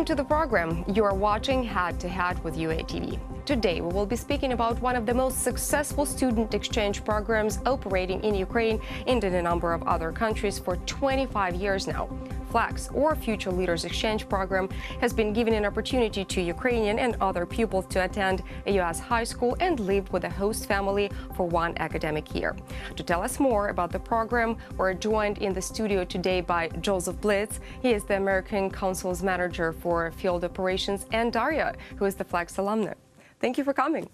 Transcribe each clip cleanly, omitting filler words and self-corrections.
Welcome to the program. You are watching Head to Head with UATV. Today we will be speaking about one of the most successful student exchange programs operating in Ukraine and in a number of other countries for 25 years now. FLEX, or Future Leaders Exchange Program, has been given an opportunity to Ukrainian and other pupils to attend a U.S. high school and live with a host family for one academic year. To tell us more about the program, we're joined in the studio today by Bliz. He is the American Council's Manager for Field Operations, and Darya, who is the FLEX alumna. Thank you for coming.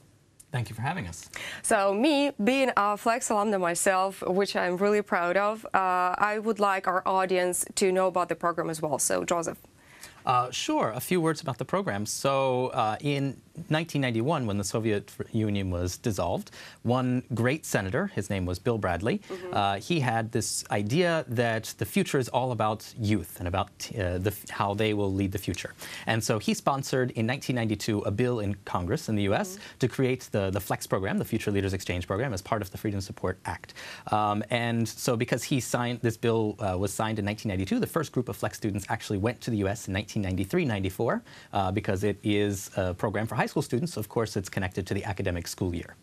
Thank you for having us. So me, being a FLEX alumna myself, which I'm really proud of, I would like our audience to know about the program as well. So Joseph. Sure. A few words about the program. So in 1991, when the Soviet Union was dissolved, one great senator, his name was Bill Bradley, he had this idea that the future is all about youth and about how they will lead the future. And so he sponsored in 1992 a bill in Congress in the U.S. to create the FLEX program, the Future Leaders Exchange Program, as part of the Freedom Support Act. And so because he signed, this bill was signed in 1992, the first group of FLEX students actually went to the U.S. in 1993-94 because it is a program for high school students. So of course, it's connected to the academic school year.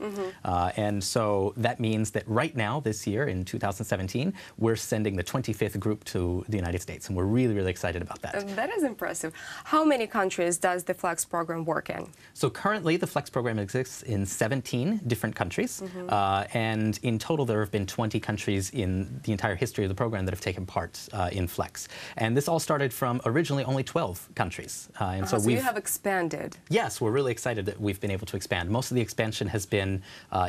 And so that means that right now, this year, in 2017, we're sending the 25th group to the United States. And we're really, really excited about that. That is impressive. How many countries does the FLEX program work in? So currently, the FLEX program exists in 17 different countries. And in total, there have been 20 countries in the entire history of the program that have taken part in FLEX. And this all started from originally only 12 countries. And so you have expanded. Yes, we're really excited that we've been able to expand. Most of the expansion has been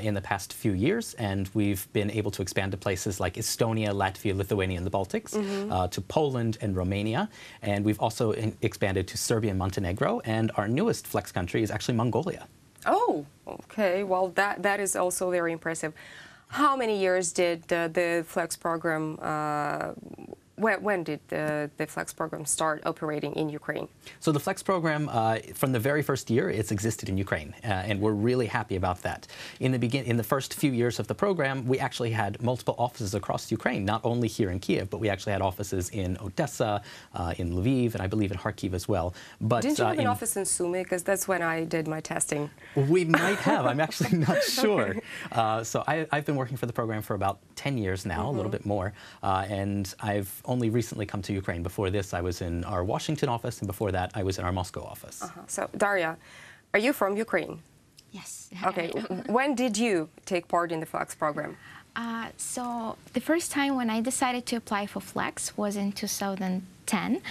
in the past few years, and we've been able to expand to places like Estonia, Latvia, Lithuania, and the Baltics, to Poland and Romania. And we've also expanded to Serbia and Montenegro, and our newest FLEX country is actually Mongolia. Oh, okay. Well, that is also very impressive. How many years did the FLEX program when did the FLEX program start operating in Ukraine? So the FLEX program, from the very first year, it's existed in Ukraine, and we're really happy about that. In the first few years of the program, we actually had multiple offices across Ukraine, not only here in Kiev, but we actually had offices in Odessa, in Lviv, and I believe in Kharkiv as well. But didn't you have an office in Sumy? Because that's when I did my testing. We might have. I'm actually not sure. So I've been working for the program for about 10 years now, a little bit more, and I've only recently come to Ukraine. Before this, I was in our Washington office, and before that, I was in our Moscow office. So, Darya, are you from Ukraine? Yes. Okay. When did you take part in the FLEX program? So the first time when I decided to apply for FLEX was in 2010,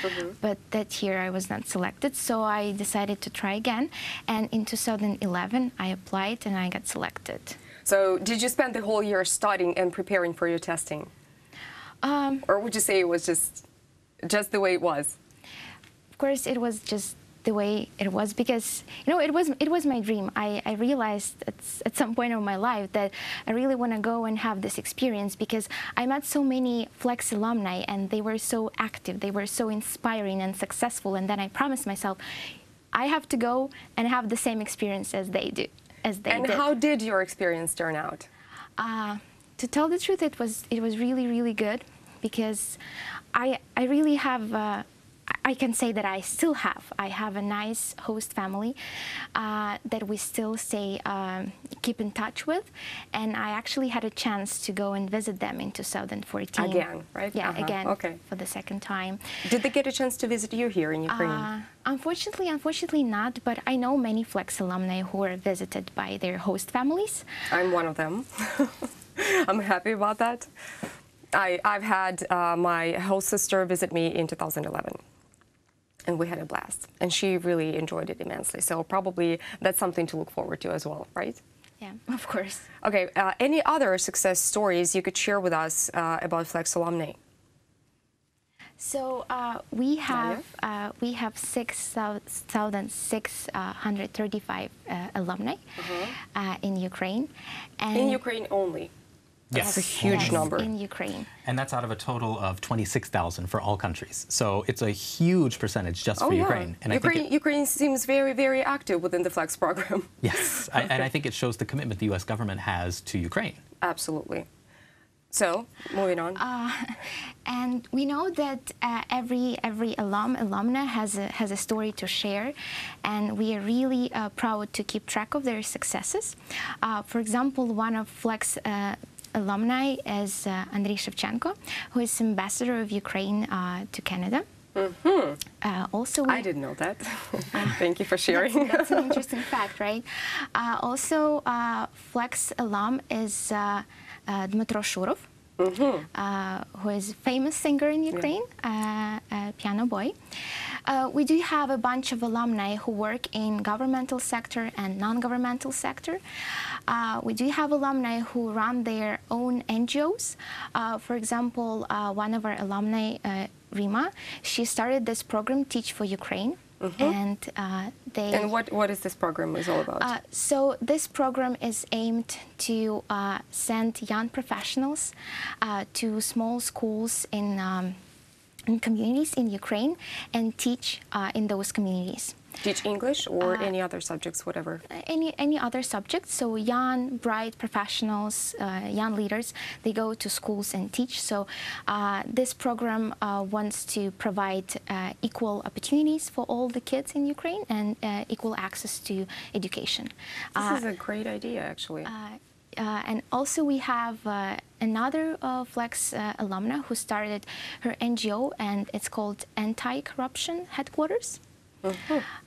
but that year I was not selected, so I decided to try again. And in 2011, I applied and I got selected. So did you spend the whole year studying and preparing for your testing? Or would you say it was just the way it was? Of course, it was just the way it was because, you know, it was my dream. I realized at some point of my life that I really want to go and have this experience because I met so many FLEX alumni and they were so active, they were so inspiring and successful, and then I promised myself I have to go and have the same experience as they do. And how did your experience turn out? To tell the truth, it was really, really good because I really have, I can say that I still have. I have a nice host family that we still keep in touch with, and I actually had a chance to go and visit them in 2014. Again, right? Yeah, again, for the second time. Did they get a chance to visit you here in Ukraine? Unfortunately not, but I know many FLEX alumni who are visited by their host families. I'm one of them. I'm happy about that. I've had my host sister visit me in 2011. And we had a blast. And she really enjoyed it immensely. So probably that's something to look forward to as well, right? Yeah, of course. Okay, any other success stories you could share with us about FLEX alumni? So we have 6,635 alumni in Ukraine. And in Ukraine only? Yes. That's a huge number. In Ukraine. And that's out of a total of 26,000 for all countries. So it's a huge percentage just for Ukraine. And Ukraine seems very, very active within the FLEX program. Yes, and I think it shows the commitment the U.S. government has to Ukraine. Absolutely. So, moving on. And we know that every alumna has a story to share, and we are really proud to keep track of their successes. For example, one of Flex alumni is Andriy Shevchenko, who is ambassador of Ukraine to Canada. Also, I didn't know that. Thank you for sharing. That's an interesting fact, right? Also, Flex alum is Dmitro Shurov, who is a famous singer in Ukraine, a piano boy. We do have a bunch of alumni who work in governmental sector and non-governmental sector. We do have alumni who run their own NGOs. For example, one of our alumni, Rima, she started this program, Teach for Ukraine. And what is this program is all about? So this program is aimed to send young professionals to small schools in communities in Ukraine and teach in those communities. Teach English or any other subjects, whatever? Any other subjects. So young, bright professionals, young leaders, they go to schools and teach. So this program wants to provide equal opportunities for all the kids in Ukraine and equal access to education. This is a great idea, actually. And also we have another Flex alumna who started her NGO, and it's called Anti-Corruption Headquarters.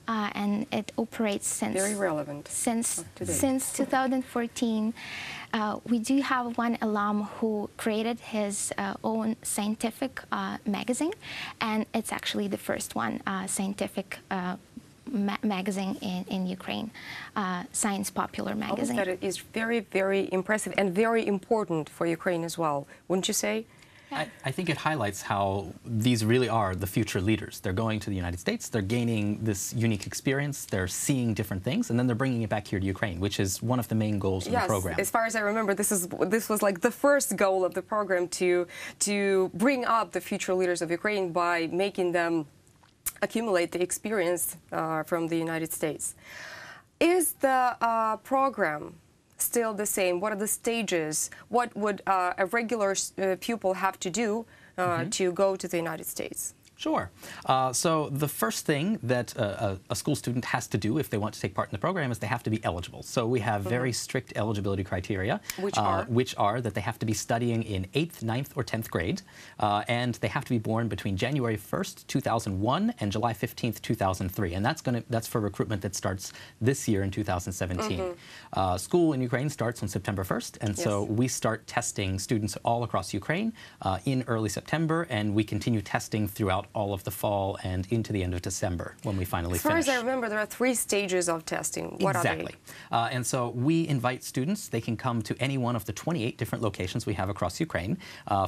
And it operates since very relevant since 2014. We do have one alum who created his own scientific magazine, and it's actually the first one scientific magazine in Ukraine, Science Popular magazine. That is very, very impressive and very important for Ukraine as well, wouldn't you say? I think it highlights how these really are the future leaders. They're going to the United States, they're gaining this unique experience, they're seeing different things, and then they're bringing it back here to Ukraine, which is one of the main goals of the program. Yes, as far as I remember, this was like the first goal of the program, to bring up the future leaders of Ukraine by making them accumulate the experience from the United States. Is the program still the same? What are the stages? What would a regular pupil have to do to go to the United States? Sure. So the first thing that a school student has to do if they want to take part in the program is they have to be eligible. So we have very strict eligibility criteria, which are that they have to be studying in 8th, 9th, or 10th grade, and they have to be born between January 1st, 2001 and July 15th, 2003. And that's for recruitment that starts this year in 2017. School in Ukraine starts on September 1st, and so we start testing students all across Ukraine in early September, and we continue testing throughout all of the fall and into the end of December when we finally finish. As far as I remember, there are 3 stages of testing. What are they? And so we invite students. They can come to any one of the 28 different locations we have across Ukraine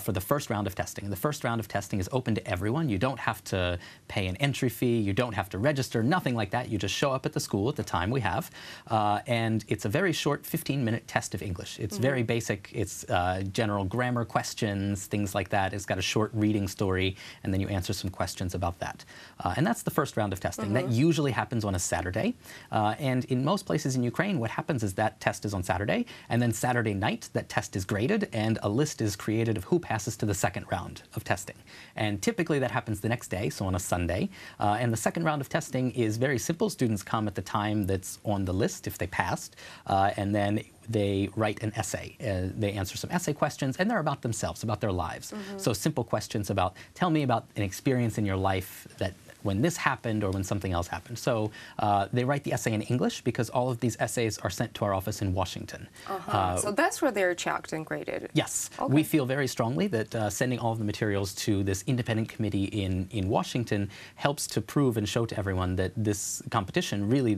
for the first round of testing. The first round of testing is open to everyone. You don't have to pay an entry fee. You don't have to register, nothing like that. You just show up at the school at the time we have. And it's a very short 15-minute test of English. It's very basic. It's general grammar questions, things like that. It's got a short reading story, and then you answer some questions about that. And that's the first round of testing. That usually happens on a Saturday. And in most places in Ukraine, what happens is that test is on Saturday, and then Saturday night, that test is graded, and a list is created of who passes to the second round of testing. And typically that happens the next day, so on a Sunday. And the second round of testing is very simple. Students come at the time that's on the list if they passed, and then they write an essay. They answer some essay questions, and they're about themselves, about their lives. So simple questions about, tell me about an experience in your life that when this happened or when something else happened. So they write the essay in English because all of these essays are sent to our office in Washington. So that's where they're checked and graded? Yes. We feel very strongly that sending all of the materials to this independent committee in Washington helps to prove and show to everyone that this competition really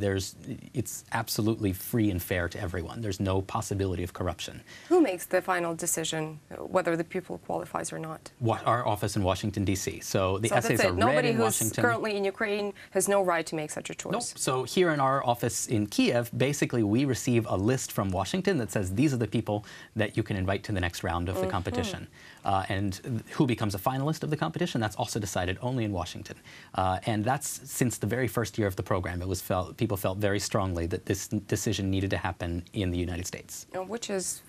it's absolutely free and fair to everyone. There's no possibility of corruption. Who makes the final decision whether the pupil qualifies or not? Our office in Washington, D.C. So the essays are read in Washington. Currently in Ukraine has no right to make such a choice. Nope. So here in our office in Kiev, basically we receive a list from Washington that says these are the people that you can invite to the next round of the competition. And who becomes a finalist of the competition, that's also decided only in Washington. And that's since the very first year of the program. People felt very strongly that this decision needed to happen in the United States. Which is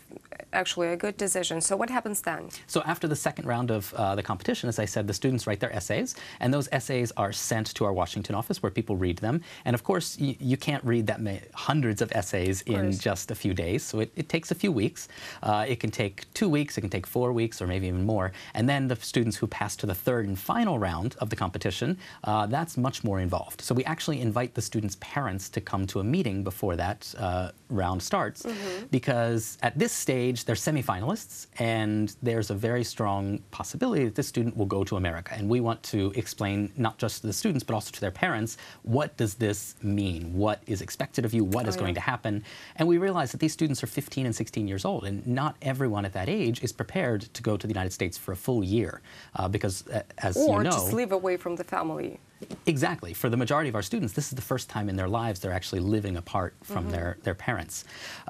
actually a good decision. So what happens then? So after the second round of the competition, as I said, the students write their essays, and those essays are sent to our Washington office where people read them. And of course, you can't read that hundreds of essays in just a few days, so it takes a few weeks. It can take 2 weeks, it can take 4 weeks, or maybe even more. And then the students who pass to the third and final round of the competition, that's much more involved. So we actually invite the students' parents to come to a meeting before that round starts, because at this stage, they're semifinalists, and there's a very strong possibility that this student will go to America. And we want to explain, not just to the students, but also to their parents, what does this mean? What is expected of you? What is going to happen? And we realize that these students are 15 and 16 years old, and not everyone at that age is prepared to go to the United States for a full year, because, as you know... Or just live away from the family. Exactly. For the majority of our students, this is the first time in their lives they're actually living apart from their parents.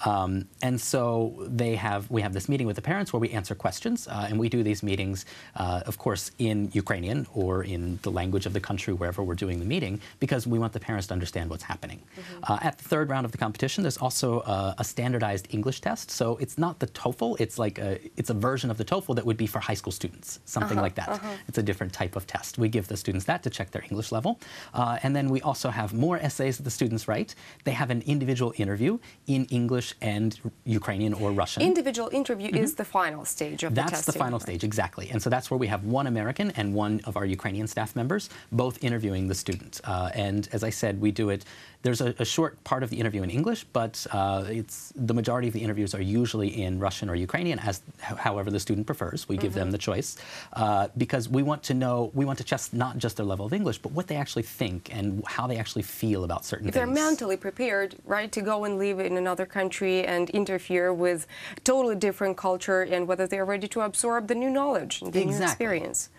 And so we have this meeting with the parents where we answer questions, and we do these meetings, of course, in Ukrainian or in the language of the country wherever we're doing the meeting, because we want the parents to understand what's happening. At the third round of the competition, there's also a standardized English test. So it's not the TOEFL, it's a version of the TOEFL that would be for high school students, something like that. It's a different type of test. We give the students that to check their English level. And then we also have more essays that the students write. They have an individual interview in English and Ukrainian or Russian. Individual interview is the final stage of the testing. That's the final stage, exactly. And so that's where we have one American and one of our Ukrainian staff members, both interviewing the student. And as I said, we do it. There's a short part of the interview in English, but the majority of the interviews are usually in Russian or Ukrainian, however the student prefers. We give them the choice, because we want to test not just their level of English, but what they actually think and how they actually feel about certain things. They're mentally prepared, right, to go and live in another country and interfere with totally different culture, and whether they're ready to absorb the new knowledge and the new experience.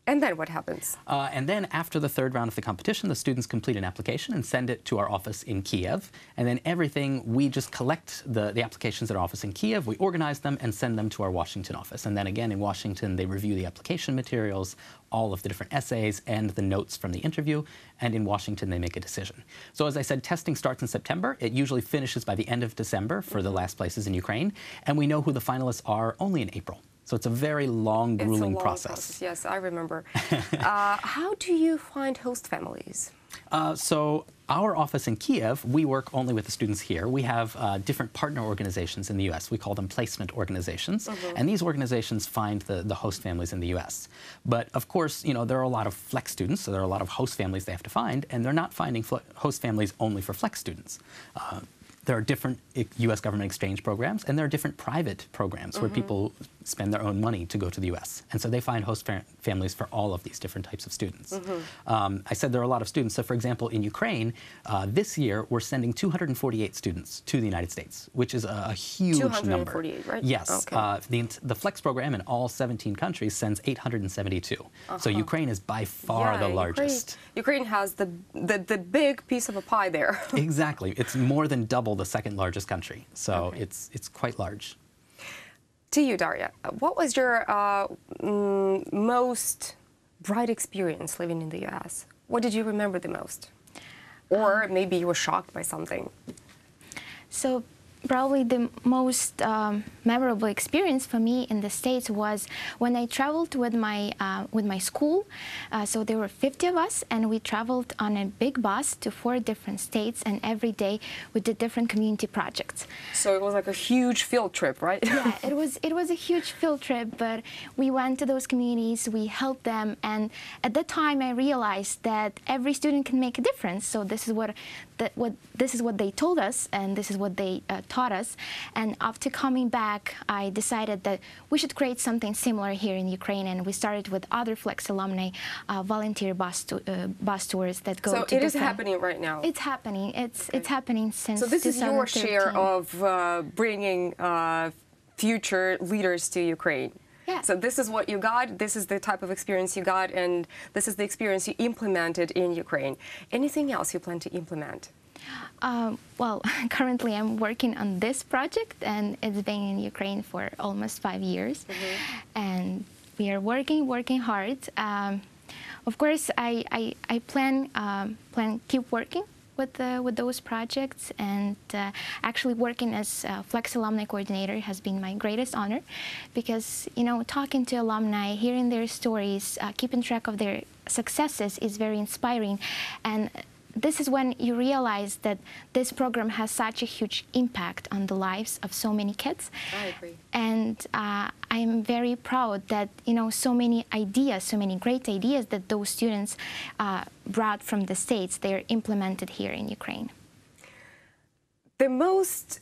And then what happens? And then after the third round of the competition, the students complete an application and send it to our office in Kiev. And then we just collect the applications at our office in Kiev, we organize them and send them to our Washington office. And then again in Washington, they review the application materials, all of the different essays and the notes from the interview. And in Washington, they make a decision. So as I said, testing starts in September. It usually finishes by the end of December for the last places in Ukraine. And we know who the finalists are only in April. So it's a very long, grueling process. Yes, I remember. How do you find host families? So our office in Kiev, we work only with the students here. We have different partner organizations in the U.S. We call them placement organizations. And these organizations find the host families in the U.S. But of course, there are a lot of flex students, so there are a lot of host families they have to find, and they're not finding host families only for flex students. There are different U.S. government exchange programs, and there are different private programs where people spend their own money to go to the U.S. And so they find host families for all of these different types of students. I said there are a lot of students. So, for example, in Ukraine, this year, we're sending 248 students to the United States, which is a huge number. 248, right? Yes. Okay. The Flex program in all 17 countries sends 872. So Ukraine is by far the largest. Ukraine has the big piece of a pie there. Exactly. It's more than double the second largest country. So it's quite large. To you, Darya, what was your most bright experience living in the U.S.? What did you remember the most? Or maybe you were shocked by something? So probably the most memorable experience for me in the States was when I traveled with my school. So there were 50 of us, and we traveled on a big bus to 4 different states, and every day we did different community projects. So it was like a huge field trip, right? Yeah, it was a huge field trip, but we went to those communities, we helped them, and at that time I realized that every student can make a difference. So this is what they told us, and this is what they taught us. And after coming back, I decided that we should create something similar here in Ukraine, and we started with other Flex alumni volunteer bus tours that go to So it is happening right now? It's happening. It's happening since 2013. So this is your share of bringing future leaders to Ukraine? Yeah. So this is what you got, this is the type of experience you got, and this is the experience you implemented in Ukraine. Anything else you plan to implement? Well, currently I'm working on this project, and it's been in Ukraine for almost 5 years. And we are working hard. Of course, I plan keep working with those projects, and actually working as a Flex Alumni Coordinator has been my greatest honor, because, you know, talking to alumni, hearing their stories, keeping track of their successes is very inspiring. And this is when you realize that this program has such a huge impact on the lives of so many kids. I agree. And I'm very proud that, you know, so many ideas, so many great ideas that those students brought from the States, they're implemented here in Ukraine. The most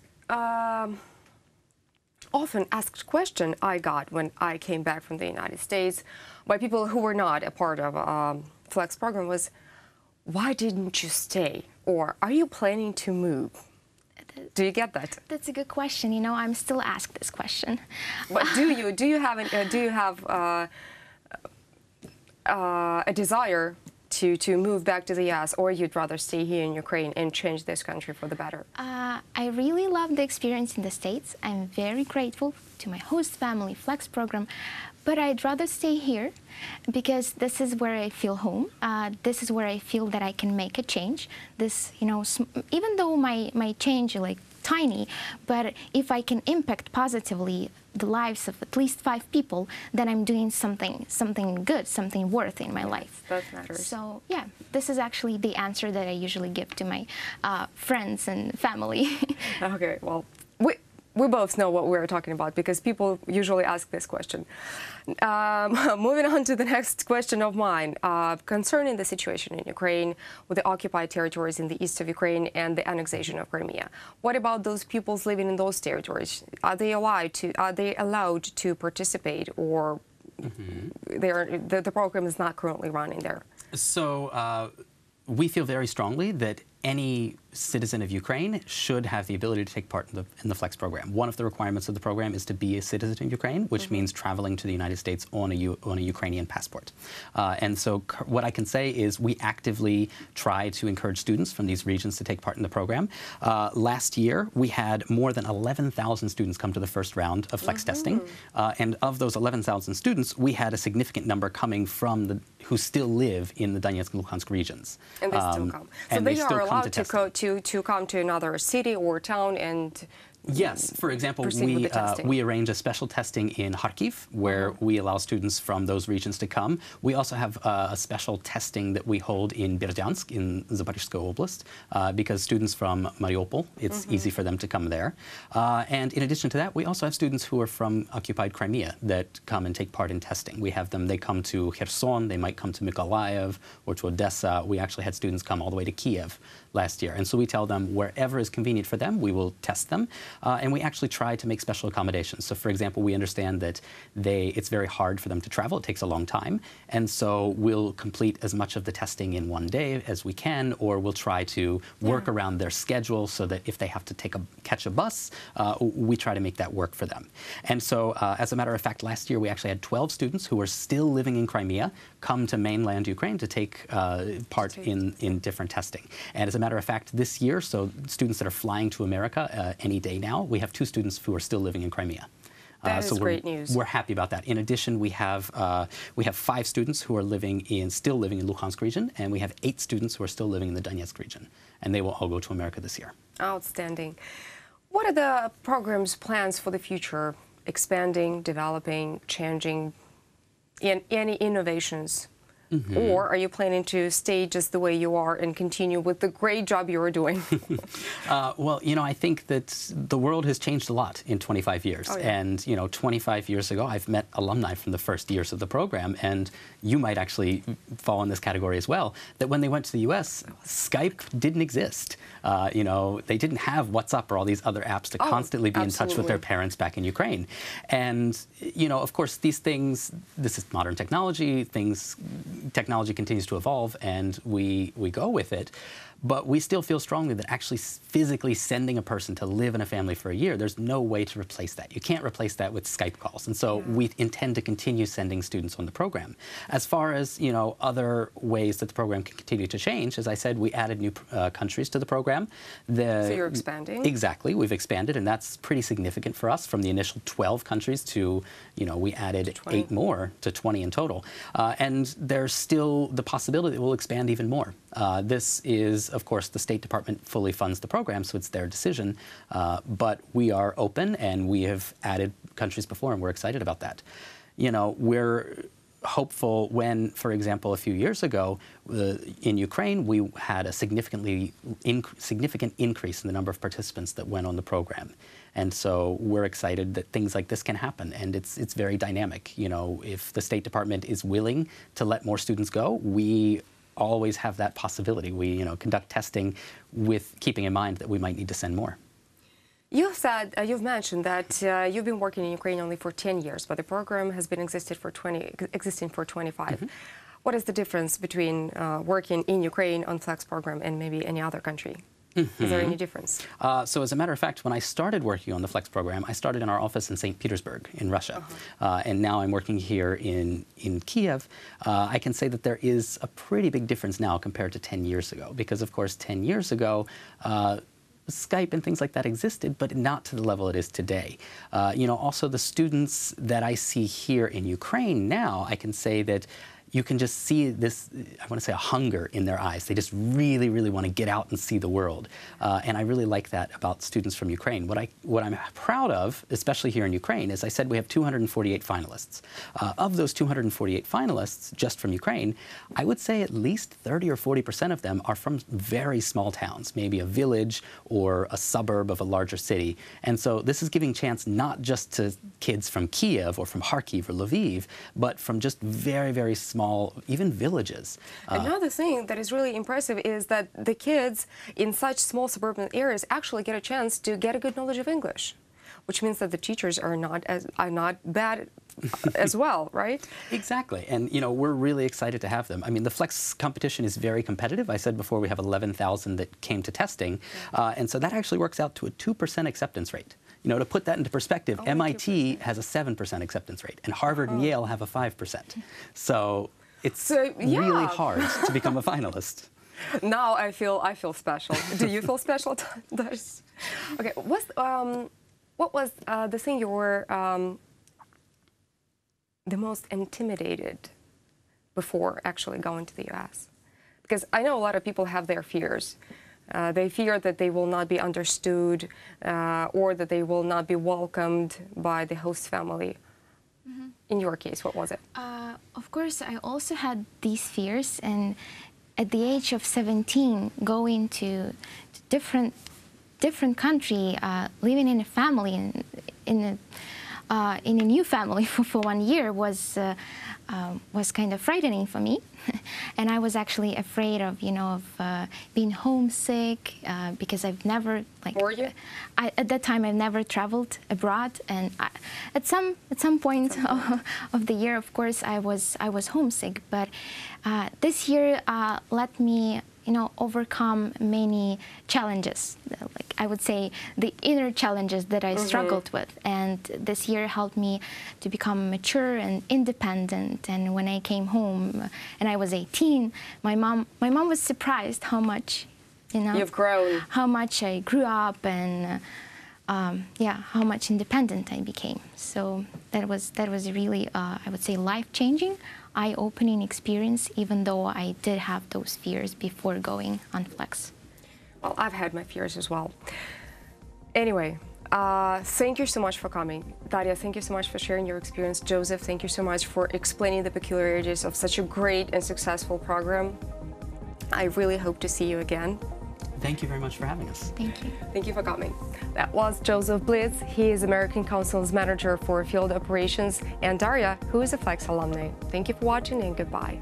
often asked question I got when I came back from the United States by people who were not a part of Flex program was, why didn't you stay? Or are you planning to move? Do you get that? That's a good question. You know, I'm still asked this question. But do you have a desire to move back to the US, or you'd rather stay here in Ukraine and change this country for the better? I really love the experience in the States. I'm very grateful to my host family, Flex program, but I'd rather stay here because this is where I feel home. This is where I feel that I can make a change. This, you know, even though my change is like tiny, but if I can impact positively the lives of at least 5 people, then I'm doing something good, something worth in my life. That matters. So yeah, this is actually the answer that I usually give to my friends and family. Okay, well, we both know what we're talking about because people usually ask this question. Moving on to the next question of mine, concerning the situation in Ukraine with the occupied territories in the east of Ukraine and the annexation of Crimea. What about those peoples living in those territories? Are they allowed to participate, or the program is not currently running there? So we feel very strongly that any citizen of Ukraine should have the ability to take part in the Flex program. One of the requirements of the program is to be a citizen of Ukraine, which means traveling to the United States on a Ukrainian passport. And so what I can say is we actively try to encourage students from these regions to take part in the program. Last year, we had more than 11,000 students come to the first round of Flex testing. And of those 11,000 students, we had a significant number coming from who still live in the Donetsk and Luhansk regions. And they still come. So they are allowed to come to another city or town and... Yes. For example, we arrange a special testing in Kharkiv, where we allow students from those regions to come. We also have a special testing that we hold in Berdyansk in Zaporizhzhia Oblast, because students from Mariupol, it's easy for them to come there. And in addition to that, we also have students who are from occupied Crimea that come and take part in testing. We have them, they come to Kherson, they might come to Mykolaiv or to Odessa. We actually had students come all the way to Kiev last year. And so we tell them wherever is convenient for them, we will test them. And we actually try to make special accommodations. So, for example, we understand that it's very hard for them to travel. It takes a long time. And so we'll complete as much of the testing in one day as we can, or we'll try to work around their schedule so that if they have to catch a bus, we try to make that work for them. And so, as a matter of fact, last year we actually had 12 students who were still living in Crimea come to mainland Ukraine to take part in different testing. And as a matter of fact, this year, so students that are flying to America any day now, we have 2 students who are still living in Crimea. That is great news. We're happy about that. In addition, we have 5 students who are still living in Luhansk region, and we have 8 students who are still living in the Donetsk region, and they will all go to America this year. Outstanding. What are the program's plans for the future? Expanding, developing, changing, any innovations? Or are you planning to stay just the way you are and continue with the great job you are doing? Well, you know, I think that the world has changed a lot in 25 years. Oh, yeah. And, you know, 25 years ago, I've met alumni from the first years of the program, and you might actually fall in this category as well, that when they went to the US, Skype didn't exist. You know, they didn't have WhatsApp or all these other apps to constantly be in touch with their parents back in Ukraine. And, you know, of course, these things, this is modern technology, technology continues to evolve, and we go with it. But we still feel strongly that actually physically sending a person to live in a family for a year, there's no way to replace that. You can't replace that with Skype calls. And so we intend to continue sending students on the program. As far as, you know, other ways that the program can continue to change, as I said, we added new countries to the program. So you're expanding? Exactly. We've expanded, and that's pretty significant for us. From the initial 12 countries to, you know, we added 8 more to 20 in total. And there's still the possibility that we'll expand even more. This is of course, the State Department fully funds the program, so it's their decision. But we are open, and we have added countries before, and we're excited about that. You know, we're hopeful when, for example, a few years ago, in Ukraine, we had a significant increase in the number of participants that went on the program. And so we're excited that things like this can happen, and it's very dynamic. You know, if the State Department is willing to let more students go, we always have that possibility. We, you know, conduct testing with keeping in mind that we might need to send more. You've said, you've mentioned that you've been working in Ukraine only for 10 years, but the program has been existing for 25. Mm-hmm. What is the difference between working in Ukraine on Flex program and maybe any other country? Mm-hmm. Is there any difference? So as a matter of fact, when I started working on the Flex program, I started in our office in St. Petersburg in Russia. And now I'm working here in Kiev. I can say that there is a pretty big difference now compared to 10 years ago, because of course 10 years ago, Skype and things like that existed, but not to the level it is today. You know, also the students that I see here in Ukraine now, I can say that you can just see this, I want to say, a hunger in their eyes. They just really, really want to get out and see the world. And I really like that about students from Ukraine. What I'm proud of, especially here in Ukraine, is I said we have 248 finalists. Of those 248 finalists, just from Ukraine, I would say at least 30 or 40% of them are from very small towns, maybe a village or a suburb of a larger city. And so this is giving chance not just to kids from Kiev or from Kharkiv or Lviv, but from just very, very small, even villages. Another thing that is really impressive is that the kids in such small suburban areas actually get a chance to get a good knowledge of English, which means that the teachers are not bad as well, right? Exactly. And, you know, we're really excited to have them. I mean, the Flex competition is very competitive. I said before we have 11,000 that came to testing. And so that actually works out to a 2% acceptance rate. You know, to put that into perspective, MIT has a 7% acceptance rate, and Harvard and Yale have a 5%. So it's really hard to become a finalist. Now I feel special. Do you feel special? Okay. What was the thing you were the most intimidated before actually going to the U.S.? Because I know a lot of people have their fears. They fear that they will not be understood or that they will not be welcomed by the host family. Mm-hmm. In your case, what was it? Of course, I also had these fears. And at the age of 17, going to different country, living in a family, in a new family for 1 year was kind of frightening for me. And I was actually afraid of, you know, of being homesick because I've never, like, were you? At that time I've never traveled abroad, and at some point of the year, of course, I was homesick. But this year let me, you know, overcome many challenges. Like, I would say the inner challenges that I struggled with. And this year helped me to become mature and independent. And when I came home and I was 18, my mom was surprised how much, you know, you've grown, how much I grew up, and yeah, how much independent I became. So that was really, I would say, life-changing, eye-opening experience, even though I did have those fears before going on Flex. Well, I've had my fears as well. Anyway, thank you so much for coming. Darya, thank you so much for sharing your experience. Joseph, thank you so much for explaining the peculiarities of such a great and successful program. I really hope to see you again. Thank you very much for having us. Thank you. Thank you for coming. That was Joseph Bliz. He is American Council's Manager for Field Operations, and Darya, who is a Flex alumni. Thank you for watching, and goodbye.